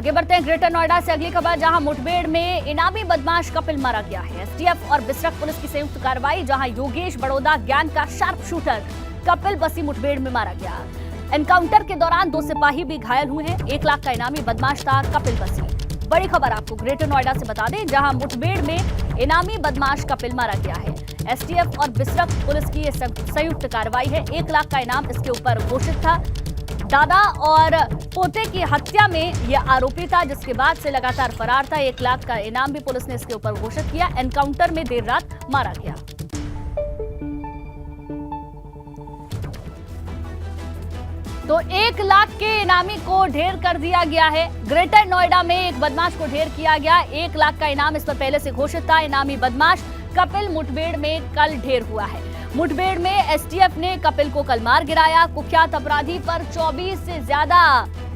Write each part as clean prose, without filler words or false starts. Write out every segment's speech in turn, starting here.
आगे बढ़ते हैं ग्रेटर नोएडा से अगली खबर, जहां मुठभेड़ में इनामी बदमाश कपिल मारा गया है। एसटीएफ और बिसरख पुलिस की संयुक्त कार्रवाई, जहां योगेश बड़ौदा गैंग का शार्प शूटर कपिल बसी मुठभेड़ में मारा गया। एनकाउंटर के दौरान 2 सिपाही भी घायल हुए हैं। 1 लाख का इनामी बदमाश था कपिल बसी। बड़ी खबर आपको ग्रेटर नोएडा से बता दें, जहां मुठभेड़ में इनामी बदमाश कपिल मारा गया है। एसटीएफ और बिसरख पुलिस की यह संयुक्त कार्रवाई है। 1 लाख का इनाम इसके ऊपर घोषित था। दादा और पोते की हत्या में यह आरोपी था, जिसके बाद से लगातार फरार था। 1 लाख का इनाम भी पुलिस ने इसके ऊपर घोषित किया। एनकाउंटर में देर रात मारा गया। तो 1 लाख के इनामी को ढेर कर दिया गया है। ग्रेटर नोएडा में एक बदमाश को ढेर किया गया। 1 लाख का इनाम इस पर पहले से घोषित था। इनामी बदमाश कपिल मुठभेड़ में कल ढेर हुआ है। मुठभेड़ में एसटीएफ ने कपिल को कल मार गिराया। कुख्यात अपराधी पर 24 से ज्यादा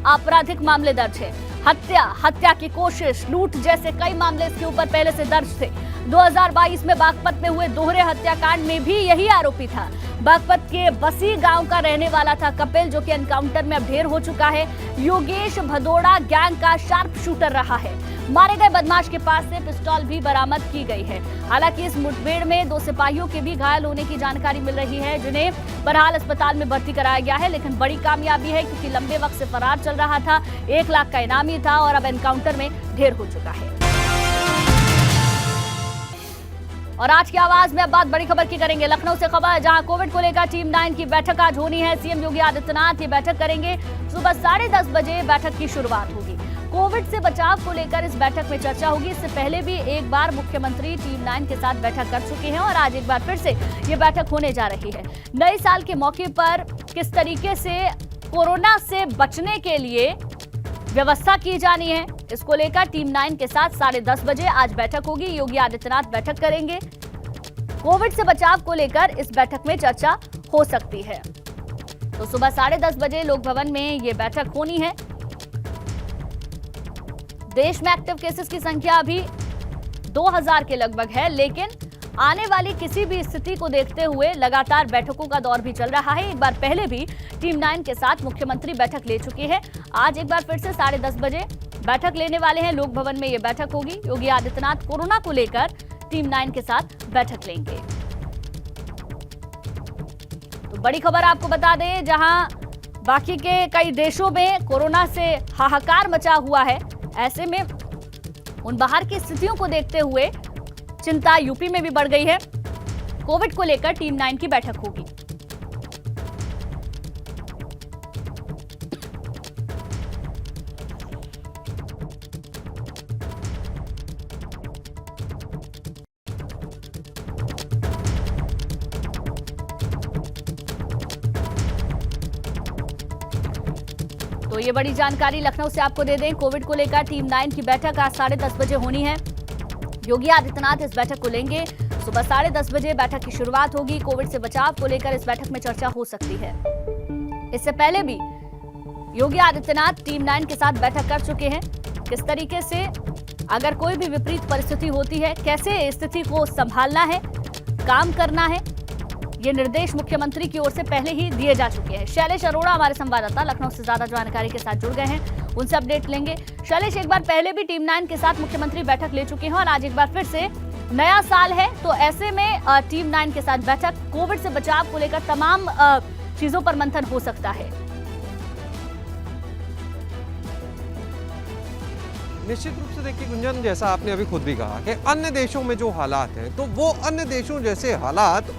आपराधिक मामले दर्ज है। हत्या की कोशिश, लूट जैसे कई मामले इसके ऊपर पहले से दर्ज थे। 2022 में बागपत में हुए दोहरे हत्याकांड में भी यही आरोपी था। बागपत के बसी गांव का रहने वाला था कपिल, जो कि एनकाउंटर में अब ढेर हो चुका है। योगेश भदौड़ा गैंग का शार्प शूटर रहा है। मारे गए बदमाश के पास से पिस्तौल भी बरामद की गई है। हालांकि इस मुठभेड़ में 2 सिपाहियों के भी घायल होने की जानकारी मिल रही है, जिन्हें बहरहाल अस्पताल में भर्ती कराया गया है। लेकिन बड़ी कामयाबी है, क्योंकि लंबे वक्त से फरार चल रहा था। 1 लाख का इनामी था और अब एनकाउंटर में ढेर हो चुका है। और आज की आवाज में अब बात बड़ी खबर की करेंगे। लखनऊ से खबर, जहां कोविड को लेकर टीम 9 की बैठक आज होनी है। सीएम योगी आदित्यनाथ ये बैठक करेंगे। सुबह 10:30 बजे बैठक की शुरुआत होगी। कोविड से बचाव को लेकर इस बैठक में चर्चा होगी। इससे पहले भी एक बार मुख्यमंत्री टीम 9 के साथ बैठक कर चुके हैं और आज एक बार फिर से ये बैठक होने जा रही है। नए साल के मौके पर किस तरीके से कोरोना से बचने के लिए व्यवस्था की जानी है, इसको लेकर टीम 9 के साथ 10:30 बजे आज बैठक होगी। योगी आदित्यनाथ बैठक करेंगे। कोविड से बचाव को लेकर इस बैठक में चर्चा हो सकती है। तो सुबह 10:30 बजे लोक भवन में ये बैठक होनी है। देश में एक्टिव केसेस की संख्या अभी 2000 के लगभग है, लेकिन आने वाली किसी भी स्थिति को देखते हुए लगातार बैठकों का दौर भी चल रहा है। एक बार पहले भी टीम 9 के साथ मुख्यमंत्री बैठक ले चुके हैं। आज एक बार फिर से 10:30 बजे बैठक लेने वाले हैं। लोक भवन में यह बैठक होगी। योगी आदित्यनाथ कोरोना को लेकर टीम 9 के साथ बैठक लेंगे। तो बड़ी खबर आपको बता दें, जहां बाकी के कई देशों में कोरोना से हाहाकार मचा हुआ है, ऐसे में उन बाहर की स्थितियों को देखते हुए चिंता यूपी में भी बढ़ गई है। कोविड को लेकर टीम 9 की बैठक होगी। तो ये बड़ी जानकारी लखनऊ से आपको दे दें। कोविड को लेकर टीम 9 की बैठक आज 10:30 बजे होनी है। योगी आदित्यनाथ इस बैठक को लेंगे। सुबह 10:30 बजे बैठक की शुरुआत होगी। कोविड से बचाव को लेकर इस बैठक में चर्चा हो सकती है। इससे पहले भी योगी आदित्यनाथ टीम 9 के साथ बैठक कर चुके हैं। किस तरीके से अगर कोई भी विपरीत परिस्थिति होती है, कैसे स्थिति को संभालना है, काम करना है, ये निर्देश मुख्यमंत्री की ओर से पहले ही दिए जा चुके हैं। शैलेश अरोड़ा हमारे संवाददाता लखनऊ से ज्यादा जानकारी के साथ जुड़ गए हैं, उनसे अपडेट लेंगे। शैलेश, एक बार पहले भी टीम 9 के साथ मुख्यमंत्री बैठक ले चुके हैं और आज एक बार फिर से नया साल है, तो ऐसे में टीम 9 के साथ बैठक, कोविड से बचाव को लेकर तमाम चीजों पर मंथन हो सकता है। निश्चित रूप से देखिए गुंजन, जैसा आपने अभी खुद भी कहा कि अन्य देशों में जो हालात हैं, तो वो अन्य देशों जैसे हालात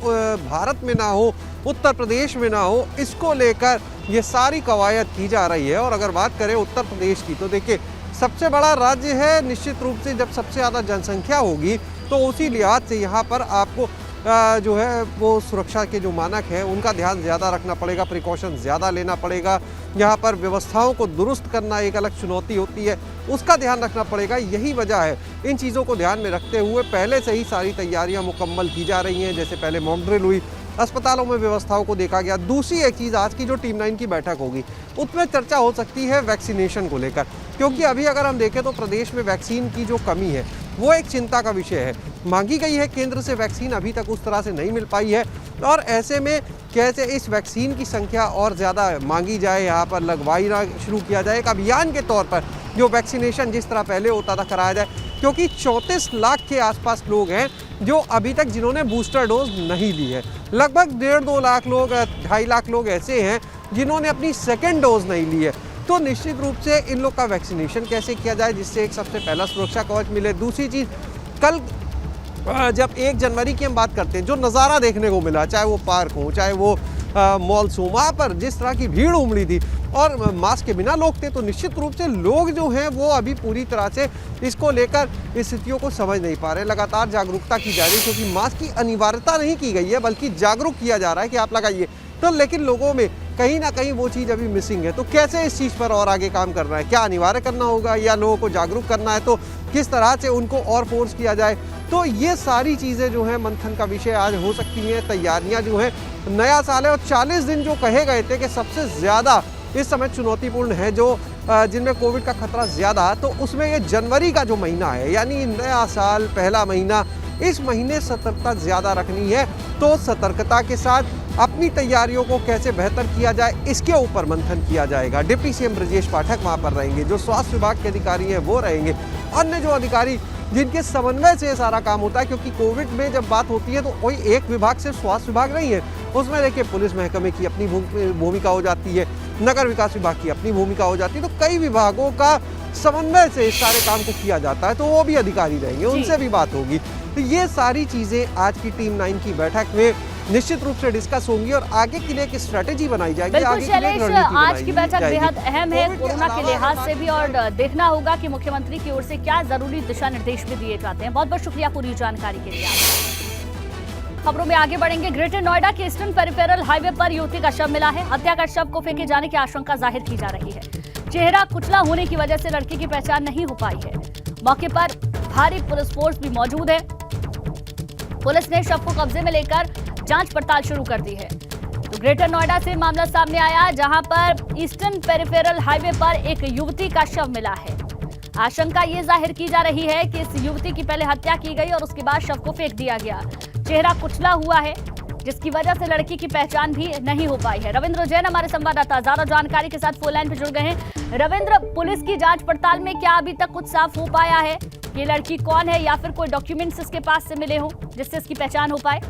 भारत में ना हो, उत्तर प्रदेश में ना हो, इसको लेकर ये सारी कवायद की जा रही है। और अगर बात करें उत्तर प्रदेश की, तो देखिए सबसे बड़ा राज्य है। निश्चित रूप से जब सबसे ज़्यादा जनसंख्या होगी, तो उसी लिहाज से यहाँ पर आपको जो है वो सुरक्षा के जो मानक हैं उनका ध्यान ज़्यादा रखना पड़ेगा, प्रिकॉशन ज़्यादा लेना पड़ेगा। यहाँ पर व्यवस्थाओं को दुरुस्त करना एक अलग चुनौती होती है, उसका ध्यान रखना पड़ेगा। यही वजह है, इन चीज़ों को ध्यान में रखते हुए पहले से ही सारी तैयारियाँ मुकम्मल की जा रही हैं। जैसे पहले मॉक ड्रिल हुई, अस्पतालों में व्यवस्थाओं को देखा गया। दूसरी एक चीज़, आज की जो टीम 9 की बैठक होगी उसमें चर्चा हो सकती है वैक्सीनेशन को लेकर, क्योंकि अभी अगर हम देखें तो प्रदेश में वैक्सीन की जो कमी है वो एक चिंता का विषय है। मांगी गई है केंद्र से वैक्सीन, अभी तक उस तरह से नहीं मिल पाई है। और ऐसे में कैसे इस वैक्सीन की संख्या और ज़्यादा मांगी जाए, यहाँ पर लगवाई ना शुरू किया जाए, एक अभियान के तौर पर जो वैक्सीनेशन जिस तरह पहले होता था कराया जाए, क्योंकि 34 लाख के आसपास लोग हैं जो अभी तक जिन्होंने बूस्टर डोज नहीं ली है। लगभग 1.5-2 लाख लोग, 2.5 लाख लोग ऐसे हैं जिन्होंने अपनी सेकेंड डोज नहीं ली है। तो निश्चित रूप से इन लोग का वैक्सीनेशन कैसे किया जाए जिससे एक सबसे पहला सुरक्षा कवच मिले। दूसरी चीज़, कल जब 1 जनवरी की हम बात करते हैं, जो नज़ारा देखने को मिला, चाहे वो पार्क हो, चाहे वो मॉल्स हो, वहाँ पर जिस तरह की भीड़ उमड़ी थी और मास्क के बिना लोग थे, तो निश्चित रूप से लोग जो हैं वो अभी पूरी तरह से इसको लेकर स्थितियों को समझ नहीं पा रहे। लगातार जागरूकता की जा रही है, क्योंकि मास्क की अनिवार्यता नहीं की गई है बल्कि जागरूक किया जा रहा है कि आप लगाइए। तो लेकिन लोगों में कहीं ना कहीं वो चीज़ अभी मिसिंग है। तो कैसे इस चीज़ पर और आगे काम करना है, क्या अनिवार्य करना होगा या लोगों को जागरूक करना है, तो किस तरह से उनको और फोर्स किया जाए, तो ये सारी चीज़ें जो हैं मंथन का विषय आज हो सकती हैं। तैयारियां जो हैं, नया साल है और 40 दिन जो कहे गए थे कि सबसे ज़्यादा इस समय चुनौतीपूर्ण है, जो जिनमें कोविड का खतरा ज़्यादा है, तो उसमें ये जनवरी का जो महीना है, यानी नया साल पहला महीना, इस महीने सतर्कता ज़्यादा रखनी है। तो सतर्कता के साथ अपनी तैयारियों को कैसे बेहतर किया जाए, इसके ऊपर मंथन किया जाएगा। डिप्टी सीएम ब्रजेश पाठक वहाँ पर रहेंगे, जो स्वास्थ्य विभाग के अधिकारी हैं वो रहेंगे, अन्य जो अधिकारी जिनके समन्वय से ये सारा काम होता है, क्योंकि कोविड में जब बात होती है तो कोई एक विभाग से स्वास्थ्य विभाग नहीं है, उसमें देखिए पुलिस महकमे की अपनी भूमिका हो जाती है, नगर विकास विभाग की अपनी भूमिका हो जाती है, तो कई विभागों का समन्वय से इस सारे काम को किया जाता है। तो वो भी अधिकारी रहेंगे, उनसे भी बात होगी। तो ये सारी चीज़ें आज की टीम 9 की बैठक में निश्चित रूप से डिस्कस होंगी और आगे के लिए एक स्ट्रेटेजी बनाई जाएगी। बिल्कुल शैलेश, आज की बैठक बेहद अहम है कोरोना के लिहाज से भी, और देखना होगा कि मुख्यमंत्री की ओर से क्या जरूरी दिशा निर्देश भी दिए जाते हैं। बहुत बहुत शुक्रिया पूरी जानकारी के लिए। खबरों में आगे बढ़ेंगे। ग्रेटर नोएडा के ईस्टर्न पेरिफेरल हाईवे पर युवती का शव मिला है। हत्या का शव को फेंके जाने की आशंका जाहिर की जा रही है। चेहरा कुचला होने की वजह से लड़की की पहचान नहीं हो पाई है। मौके पर भारी पुलिस फोर्स भी मौजूद है। पुलिस ने शव को कब्जे में लेकर जांच पड़ताल शुरू कर दी है। तो ग्रेटर नोएडा से मामला सामने आया, जहां पर ईस्टर्न पेरिफेरल हाईवे पर एक युवती का शव मिला है। आशंका ये जाहिर की जा रही है कि इस युवती की पहले हत्या की गई और उसके बाद शव को फेंक दिया गया। चेहरा कुचला हुआ है, जिसकी वजह से लड़की की पहचान भी नहीं हो पाई है। रविंद्र जैन हमारे संवाददाता ज्यादा जानकारी के साथ फोन लाइन पर जुड़ गए हैं। रविंद्र, पुलिस की जांच पड़ताल में क्या अभी तक कुछ साफ हो पाया है? ये लड़की कौन है या फिर कोई डॉक्यूमेंट्स इसके पास से मिले हो जिससे इसकी पहचान हो पाए?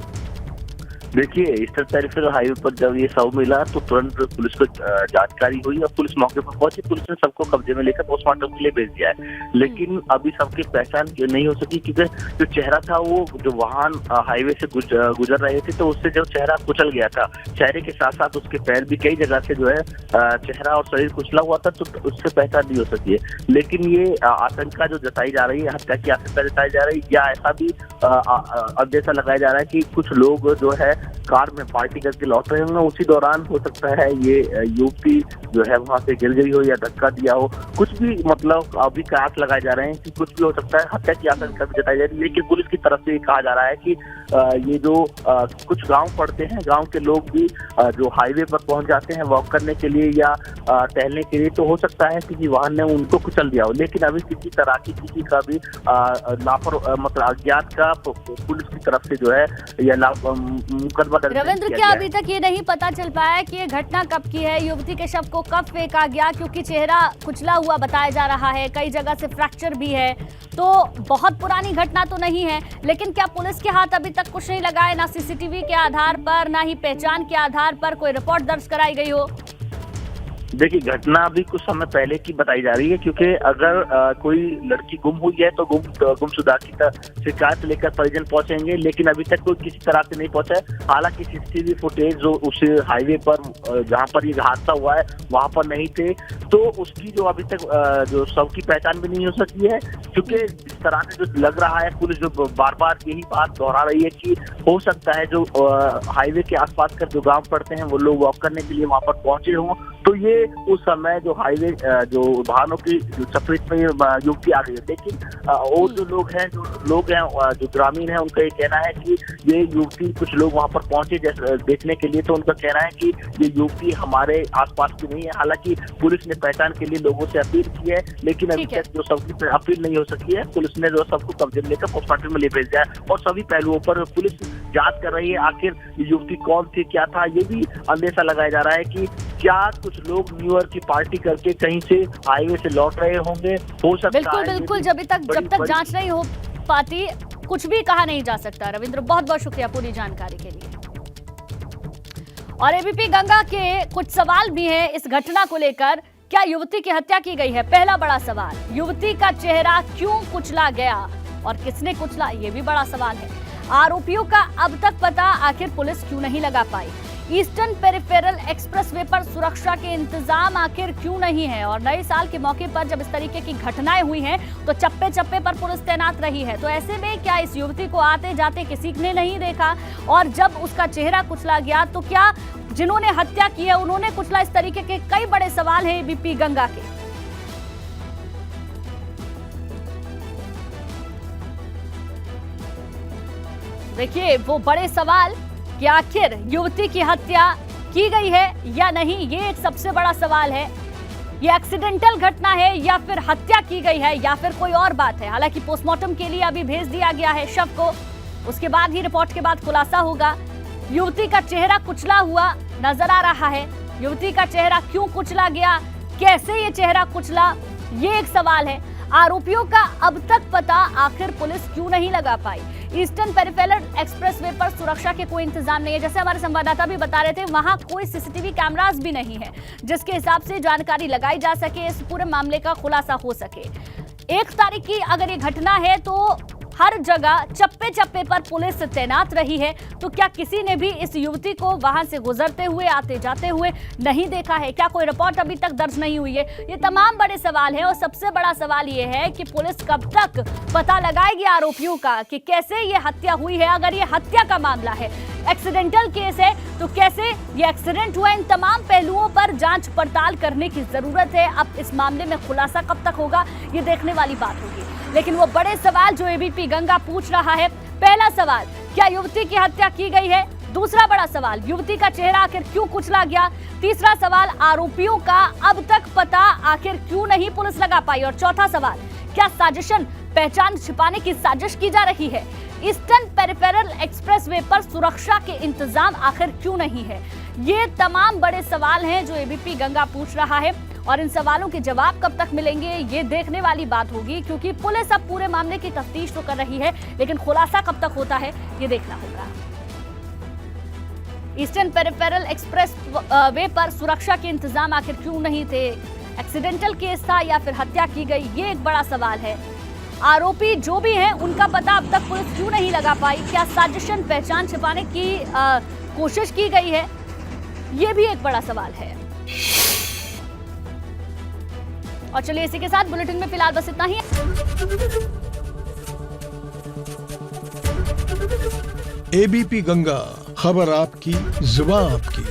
देखिए, ईस्टर्न पेरिफेरल हाईवे पर जब ये शव मिला तो तुरंत पुलिस को जानकारी हुई और पुलिस मौके पर पहुंची। पुलिस ने सबको कब्जे में लेकर पोस्टमार्टम के लिए भेज दिया है, लेकिन अभी सबकी पहचान नहीं हो सकी, क्योंकि जो चेहरा था वो जो वाहन हाईवे से गुजर रहे थे तो उससे जो चेहरा कुचल गया था, चेहरे के साथ साथ उसके पैर भी कई जगह से जो है चेहरा और शरीर कुचला हुआ था, तो उससे पहचान नहीं हो सकी है। लेकिन ये आशंका जो जताई जा रही है, हत्या की आशंका जताई जा रही है, या ऐसा भी अंदेशा लगाया जा रहा है कि कुछ लोग जो है कार में पार्टी करके लौट रहे होंगे, उसी दौरान हो सकता है ये युवती जो है वहां से गिर गई हो या धक्का दिया हो। कुछ भी मतलब अभी कयास लगाए जा रहे हैं कि कुछ भी हो सकता है। हत्या की आशंका भी जताई जा रही है, लेकिन पुलिस की तरफ से ये कहा जा रहा है कि ये जो कुछ गांव पड़ते हैं, गांव के लोग भी जो हाईवे पर पहुंच जाते हैं वॉक करने के लिए या टहलने के लिए, तो हो सकता है किसी वाहन ने उनको कुचल दिया हो। लेकिन अभी किसी तरह की किसी का भी मतलब अज्ञात का पुलिस की तरफ से जो है या मुकदमा। रविंद्र, क्या अभी तक ये नहीं पता चल पाया कि ये घटना कब की है? युवती के शव को कब फेंका गया? क्योंकि चेहरा कुचला हुआ बताया जा रहा है, कई जगह से फ्रैक्चर भी है, तो बहुत पुरानी घटना तो नहीं है। लेकिन क्या पुलिस के हाथ अभी तक कुछ नहीं लगा है, ना सीसीटीवी के आधार पर, ना ही पहचान के आधार पर कोई रिपोर्ट दर्ज कराई गई हो? देखिए, घटना अभी कुछ समय पहले की बताई जा रही है, क्योंकि अगर कोई लड़की गुम हुई है तो गुमशुदा की शिकायत लेकर परिजन पहुंचेंगे, लेकिन अभी तक कोई किसी तरह से नहीं पहुंचा है। हालांकि सीसीटीवी फुटेज जो उस हाईवे पर जहां पर ये हादसा हुआ है वहां पर नहीं थे, तो उसकी जो अभी तक जो शव की पहचान भी नहीं हो सकी है, क्योंकि इस तरह से जो लग रहा है, पुलिस जो बार बार यही बात दोहरा रही है कि हो सकता है जो हाईवे के आसपास का जो गाँव पड़ते हैं वो लोग वॉक करने के लिए वहां पर पहुंचे हों, तो ये उस समय जो हाईवे जो वाहनों की चपेट में युवती आ गई है। लेकिन और जो लोग हैं जो ग्रामीण हैं, उनका ये कहना है कि ये युवती, कुछ लोग वहां पर पहुंचे देखने के लिए, तो उनका कहना है कि ये युवती हमारे आसपास की नहीं है। हालांकि पुलिस ने पहचान के लिए लोगों से अपील की है, लेकिन अभी तक जो सबकी अपील नहीं हो सकी है। पुलिस ने जो सबको कब्जे में लेकर पोस्टमार्टम में ले भेज दिया है और सभी पहलुओं पर पुलिस जांच कर रही है। आखिर युवती कौन थी, क्या था, ये भी अंदेशा लगाया जा रहा है कि क्या कुछ लोग न्यू ईयर की पार्टी करके कहीं से हाईवे से लौट रहे होंगे? हो सकता बिल्कुल है। बिल्कुल, जब तक जांच नहीं हो पाती कुछ भी कहा नहीं जा सकता। रविंद्र, बहुत बहुत शुक्रिया पूरी जानकारी के लिए। और एबीपी गंगा के कुछ सवाल भी हैं इस घटना को लेकर। क्या युवती की हत्या की गई है? पहला बड़ा सवाल, युवती का चेहरा क्यों कुचला गया और किसने कुचला, ये भी बड़ा सवाल है। आरोपियों का अब तक पता आखिर पुलिस क्यों नहीं लगा पाई? ईस्टर्न पेरिफेरल एक्सप्रेसवे पर सुरक्षा के इंतजाम आखिर क्यों नहीं है? और नए साल के मौके पर जब इस तरीके की घटनाएं हुई हैं तो चप्पे चप्पे पर पुलिस तैनात रही है, तो ऐसे में क्या इस युवती को आते जाते किसी ने नहीं देखा? और जब उसका चेहरा कुचला गया तो क्या जिन्होंने हत्या की है उन्होंने कुचला? इस तरीके के कई बड़े सवाल हैं एबीपी गंगा के। देखिए वो बड़े सवाल कि आखिर युवती की हत्या की गई है या नहीं, ये एक सबसे बड़ा सवाल है। ये एक्सीडेंटल घटना है या फिर हत्या की गई है या फिर कोई और बात है? हालांकि पोस्टमार्टम के लिए अभी भेज दिया गया है शव को, उसके बाद ही रिपोर्ट के बाद खुलासा होगा। युवती का चेहरा कुचला हुआ नजर आ रहा है। युवती का चेहरा क्यों कुचला गया, कैसे ये चेहरा कुचला, ये एक सवाल है। आरोपियों का अब तक पता आखिर पुलिस क्यों नहीं लगा पाई? ईस्टर्न पेरिफेरल एक्सप्रेसवे पर सुरक्षा के कोई इंतजाम नहीं है, जैसे हमारे संवाददाता भी बता रहे थे, वहां कोई सीसीटीवी कैमरास भी नहीं है जिसके हिसाब से जानकारी लगाई जा सके, इस पूरे मामले का खुलासा हो सके। 1 तारीख की अगर ये घटना है तो हर जगह चप्पे चप्पे पर पुलिस तैनात रही है, तो क्या किसी ने भी इस युवती को वहां से गुजरते हुए आते जाते हुए नहीं देखा है? क्या कोई रिपोर्ट अभी तक दर्ज नहीं हुई है? ये तमाम बड़े सवाल हैं और सबसे बड़ा सवाल ये है कि पुलिस कब तक पता लगाएगी आरोपियों का कि कैसे ये हत्या हुई है। अगर ये हत्या का मामला है, एक्सीडेंटल केस है, तो कैसे ये एक्सीडेंट हुआ, इन तमाम पहलुओं पर जांच पड़ताल करने की जरूरत है। अब इस मामले में खुलासा कब तक होगा ये देखने वाली बात होगी। लेकिन वो बड़े सवाल जो एबीपी गंगा पूछ रहा है, पहला सवाल, क्या युवती की हत्या की गई है? दूसरा बड़ा सवाल, युवती का चेहरा आखिर क्यों कुचला गया? तीसरा सवाल, आरोपियों का अब तक पता आखिर क्यों नहीं पुलिस लगा पाई? और चौथा सवाल, क्या साजिशन, पहचान छिपाने की साजिश की जा रही है? ईस्टर्न पेरिफेरल एक्सप्रेसवे पर सुरक्षा के इंतजाम आखिर क्यों नहीं है? ये तमाम बड़े सवाल हैं जो एबीपी गंगा पूछ रहा है और इन सवालों के जवाब कब तक मिलेंगे ये देखने वाली बात होगी, क्योंकि पुलिस अब पूरे मामले की तफ्तीश तो कर रही है लेकिन खुलासा कब तक होता है ये देखना होगा। ईस्टर्न पेरिफेरल एक्सप्रेस वे पर सुरक्षा के इंतजाम आखिर क्यों नहीं थे? एक्सीडेंटल केस था या फिर हत्या की गई, ये एक बड़ा सवाल है। आरोपी जो भी हैं उनका पता अब तक पुलिस क्यों नहीं लगा पाई? क्या साजिशन, पहचान छिपाने की कोशिश की गई है? ये भी एक बड़ा सवाल है। और चलिए इसी के साथ बुलेटिन में फिलहाल बस इतना ही। एबीपी गंगा, खबर आपकी, जुबान आपकी।